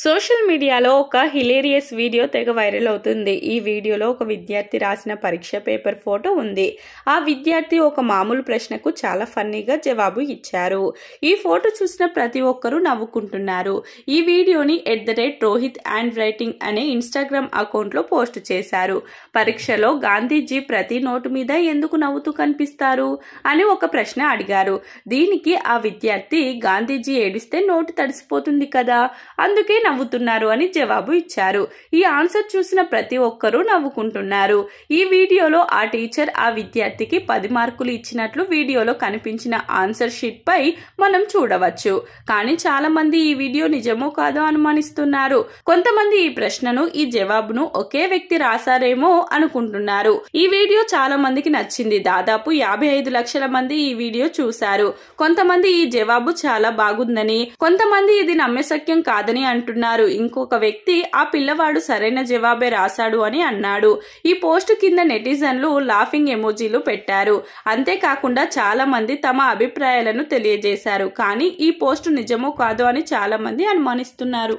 Social మీడియాలో ఒక hilarious video తెగ వైరల్ అవుతుంది. ఈ వీడియోలో ఒక విద్యార్థి రాసిన పరీక్ష పేపర్ ఫోటో ఉంది. ఆ విద్యార్థి ఒక మామూలు ప్రశ్నకు చాలా ఫన్నీగా జవాబు ఇచ్చారు. ఈ ఫోటో చూసిన ప్రతి ఒక్కరూ నవ్వుకుంటున్నారు. ఈ వీడియోని @రోహిత్ హ్యాండ్ రైటింగ్ అనే ఇన్స్టాగ్రామ్ అకౌంట్లో పోస్ట్ చేశారు. పరీక్షలో గాంధీజీ ప్రతి నోటు మీద ఎందుకు నవ్వుతూ కనిపిస్తారు అని ఒక ప్రశ్న అడిగారు. దీనికి ఆ విద్యార్థి, గాంధీజీ ఏడిస్తే నోటు తడిసిపోతుంది కదా, అందుకే నవ్వుతున్నారు అని జవాబు ఇచ్చారు. ఈ ఆన్సర్ చూసిన ప్రతి ఒక్కరూ నవ్వుకుంటున్నారు. ఈ వీడియోలో ఆ టీచర్ ఆ విద్యార్థికి 10 మార్కులు ఇచ్చినట్లు వీడియోలో కనిపించిన ఆన్సర్ షీట్ పై మనం చూడవచ్చు. కానీ చాలా మంది ఈ వీడియో నిజమో కాదో అనుమానిస్తున్నారు. కొంతమంది ఈ ప్రశ్నను, ఈ జవాబును ఒకే వ్యక్తి రాశారేమో అనుకుంటున్నారు. ఈ వీడియో చాలా మందికి నచ్చింది. దాదాపు 55 లక్షల మంది ఈ వీడియో చూశారు. కొంతమంది ఈ జవాబు చాలా బాగుందని, కొంతమంది ఇది నమ్మశక్యం కాదని అంటున్నారు. ఇంకొక వ్యక్తి ఆ పిల్లవాడు సరైన జవాబే రాశాడు అని అన్నాడు. ఈ పోస్ట్ కింద నెటిజన్లు లాఫింగ్ ఎమోజీలు పెట్టారు. అంతేకాకుండా చాలా మంది తమ అభిప్రాయాలను తెలియజేశారు. కానీ ఈ పోస్ట్ నిజమో కాదో అని చాలా మంది అనుమానిస్తున్నారు.